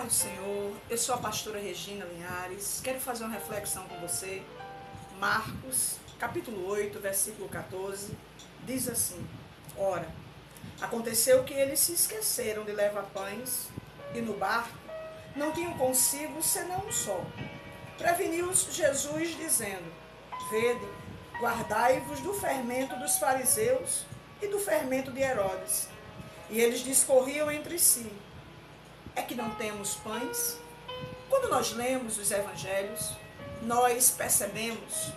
paz do Senhor, eu sou a pastora Regina Linhares, quero fazer uma reflexão com você. Marcos, capítulo 8, versículo 14, diz assim: Ora, aconteceu que eles se esqueceram de levar pães, e no barco não tinham consigo senão um só. Preveniu-os Jesus, dizendo: Vede, guardai-vos do fermento dos fariseus e do fermento de Herodes. E eles discorriam entre si: É que não temos pães? Quando nós lemos os evangelhos, nós percebemos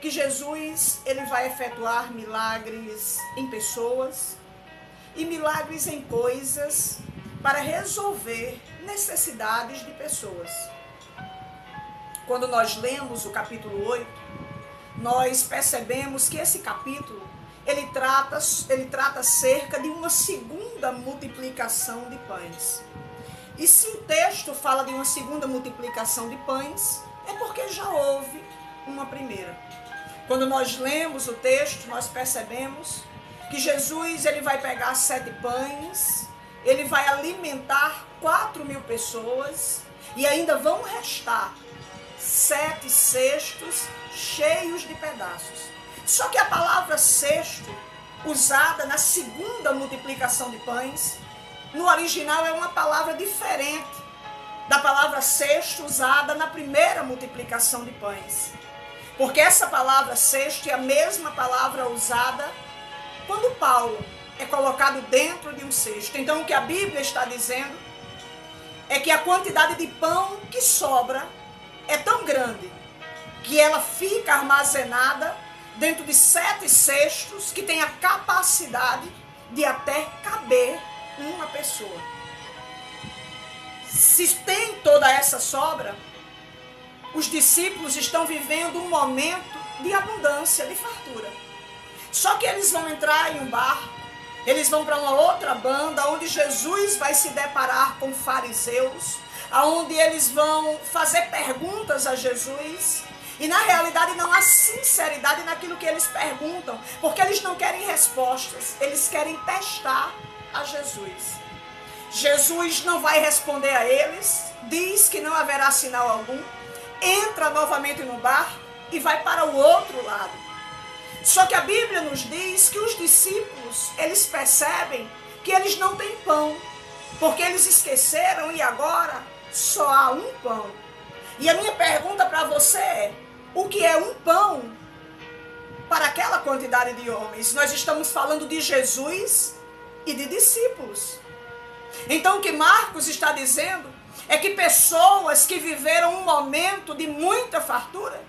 que Jesus ele vai efetuar milagres em pessoas e milagres em coisas para resolver necessidades de pessoas. Quando nós lemos o capítulo 8, nós percebemos que esse capítulo ele trata acerca de uma segunda multiplicação de pães. E se o texto fala de uma segunda multiplicação de pães, é porque já houve uma primeira. Quando nós lemos o texto, nós percebemos que Jesus ele vai pegar 7 pães, ele vai alimentar 4.000 pessoas e ainda vão restar 7 cestos cheios de pedaços. Só que a palavra cesto, usada na segunda multiplicação de pães, no original é uma palavra diferente da palavra cesto usada na primeira multiplicação de pães. Porque essa palavra cesto é a mesma palavra usada quando Paulo é colocado dentro de um cesto. Então o que a Bíblia está dizendo é que a quantidade de pão que sobra é tão grande que ela fica armazenada dentro de 7 cestos que tem a capacidade de até caber uma pessoa. Se tem toda essa sobra, os discípulos estão vivendo um momento de abundância, de fartura. Só que eles vão entrar em um barco, eles vão para uma outra banda, onde Jesus vai se deparar com fariseus, onde eles vão fazer perguntas a Jesus, e na realidade não há sinceridade naquilo que eles perguntam, porque eles não querem respostas, eles querem testar a Jesus. Jesus não vai responder a eles, diz que não haverá sinal algum, entra novamente no barco e vai para o outro lado. Só que a Bíblia nos diz que os discípulos, eles percebem que eles não têm pão, porque eles esqueceram e agora só há um pão. E a minha pergunta para você é: o que é um pão para aquela quantidade de homens? Nós estamos falando de Jesus e de discípulos. Então o que Marcos está dizendo é que pessoas que viveram um momento de muita fartura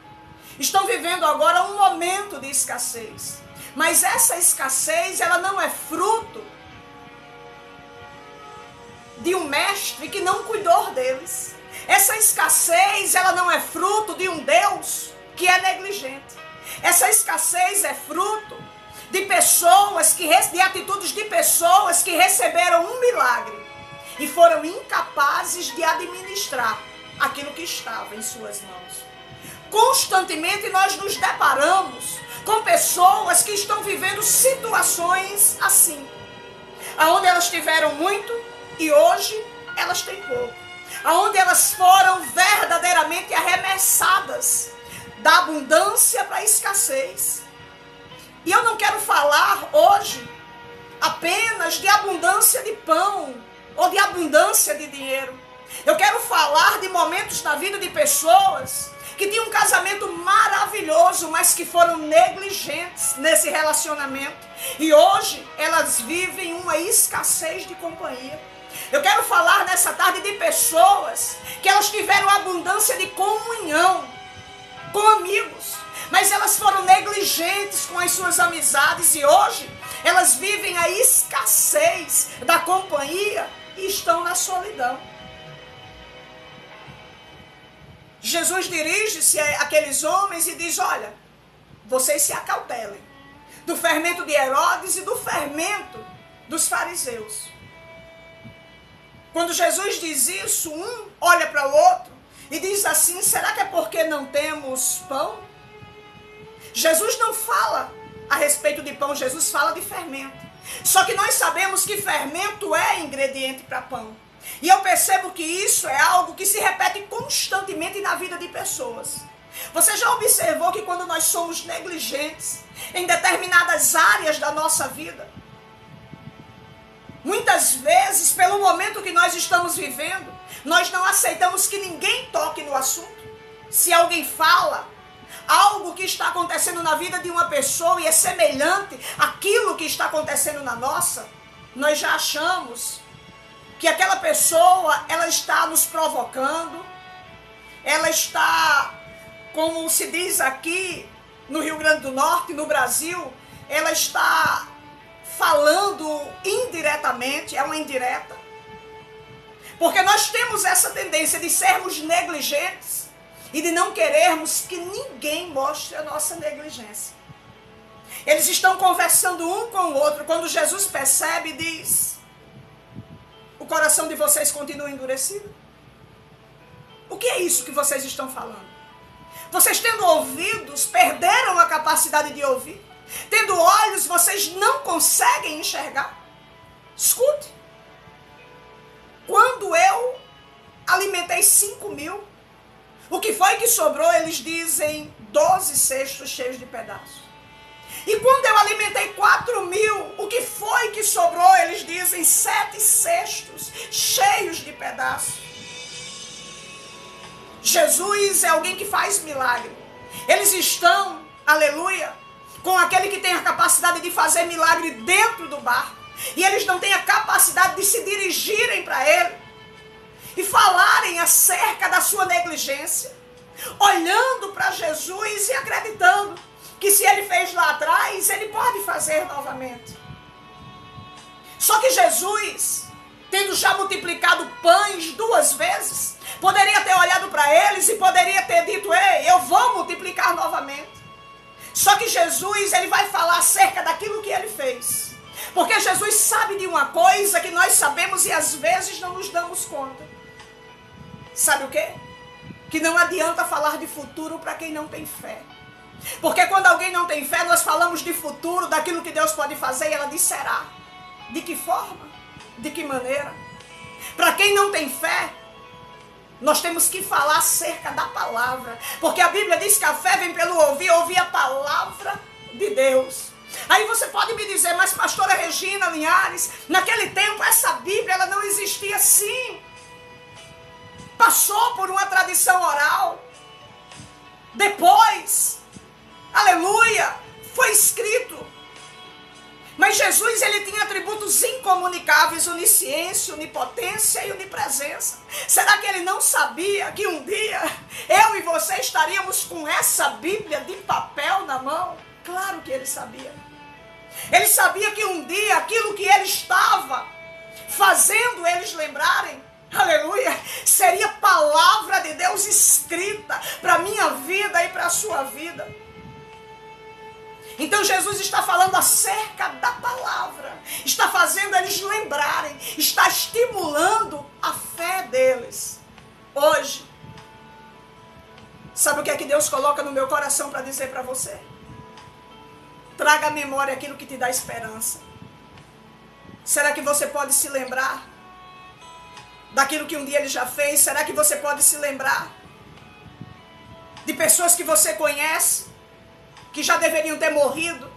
estão vivendo agora um momento de escassez. Mas essa escassez, ela não é fruto de um mestre que não cuidou deles. Essa escassez, ela não é fruto de um Deus que é negligente. Essa escassez é fruto de pessoas de atitudes de pessoas que receberam um milagre e foram incapazes de administrar aquilo que estava em suas mãos. Constantemente nós nos deparamos com pessoas que estão vivendo situações assim, aonde elas tiveram muito e hoje elas têm pouco, aonde elas foram verdadeiramente arremessadas da abundância para a escassez. E eu não quero falar hoje apenas de abundância de pão ou de abundância de dinheiro. Eu quero falar de momentos na vida de pessoas que tinham um casamento maravilhoso, mas que foram negligentes nesse relacionamento. E hoje elas vivem uma escassez de companhia. Eu quero falar nessa tarde de pessoas que elas tiveram abundância de comunhão com amigos, mas elas foram negligentes com as suas amizades e hoje elas vivem a escassez da companhia e estão na solidão. Jesus dirige-se àqueles homens e diz: olha, vocês se acautelem do fermento de Herodes e do fermento dos fariseus. Quando Jesus diz isso, um olha para o outro e diz assim: será que é porque não temos pão? Jesus não fala a respeito de pão, Jesus fala de fermento. Só que nós sabemos que fermento é ingrediente para pão. E eu percebo que isso é algo que se repete constantemente na vida de pessoas. Você já observou que quando nós somos negligentes em determinadas áreas da nossa vida, muitas vezes, pelo momento que nós estamos vivendo, nós não aceitamos que ninguém toque no assunto. Se alguém fala algo que está acontecendo na vida de uma pessoa e é semelhante àquilo que está acontecendo na nossa, nós já achamos que aquela pessoa, ela está nos provocando, ela está, como se diz aqui no Rio Grande do Norte, no Brasil, ela está falando indiretamente, é uma indireta. Porque nós temos essa tendência de sermos negligentes e de não querermos que ninguém mostre a nossa negligência. Eles estão conversando um com o outro, quando Jesus percebe e diz: o coração de vocês continua endurecido? O que é isso que vocês estão falando? Vocês tendo ouvidos, perderam a capacidade de ouvir. Tendo olhos, vocês não conseguem enxergar. Escute. Quando eu alimentei 5.000, o que foi que sobrou? Eles dizem 12 cestos cheios de pedaços. E quando eu alimentei 4.000, o que foi que sobrou? Eles dizem 7 cestos cheios de pedaços. Jesus é alguém que faz milagre. Eles estão, aleluia, com aquele que tem a capacidade de fazer milagre dentro do barco. E eles não têm a capacidade de se dirigirem para ele e falarem acerca da sua negligência, olhando para Jesus e acreditando que se ele fez lá atrás, ele pode fazer novamente. Só que Jesus, tendo já multiplicado pães 2 vezes, poderia ter olhado para eles e poderia ter dito: ei, eu vou multiplicar novamente. Só que Jesus, ele vai falar acerca daquilo que ele fez. Porque Jesus sabe de uma coisa que nós sabemos e às vezes não nos damos conta. Sabe o quê? Que não adianta falar de futuro para quem não tem fé. Porque quando alguém não tem fé, nós falamos de futuro, daquilo que Deus pode fazer, e ela diz: será? De que forma? De que maneira? Para quem não tem fé, nós temos que falar acerca da palavra. Porque a Bíblia diz que a fé vem pelo ouvir, ouvir a palavra de Deus. Aí você pode me dizer: mas pastora Regina Linhares, naquele tempo essa Bíblia ela não existia assim. Passou por uma tradição oral. Depois, aleluia, foi escrito. Mas Jesus, ele tinha atributos incomunicáveis: onisciência, onipotência e onipresença. Será que ele não sabia que um dia eu e você estaríamos com essa Bíblia de papel na mão? Claro que ele sabia. Ele sabia que um dia aquilo que ele estava fazendo eles lembrarem, aleluia, seria palavra de Deus escrita para a minha vida e para a sua vida. Então Jesus está falando acerca da palavra, está fazendo eles lembrarem, está estimulando a fé deles. Hoje, sabe o que é que Deus coloca no meu coração para dizer para você? Traga à memória aquilo que te dá esperança. Será que você pode se lembrar daquilo que um dia ele já fez? Será que você pode se lembrar de pessoas que você conhece, que já deveriam ter morrido,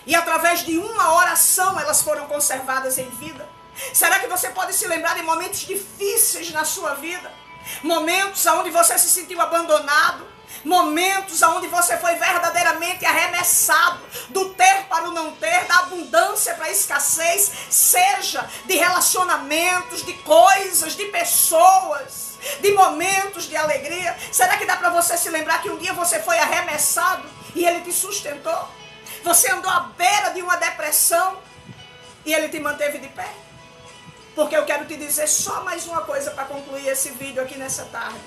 e através de uma oração elas foram conservadas em vida? Será que você pode se lembrar de momentos difíceis na sua vida? Momentos onde você se sentiu abandonado, momentos onde você foi verdadeiramente arremessado do ter para o não ter, da abundância para a escassez, seja de relacionamentos, de coisas, de pessoas, de momentos de alegria. Será que dá para você se lembrar que um dia você foi arremessado e ele te sustentou? Você andou à beira de uma depressão e ele te manteve de pé? Porque eu quero te dizer só mais uma coisa para concluir esse vídeo aqui nessa tarde.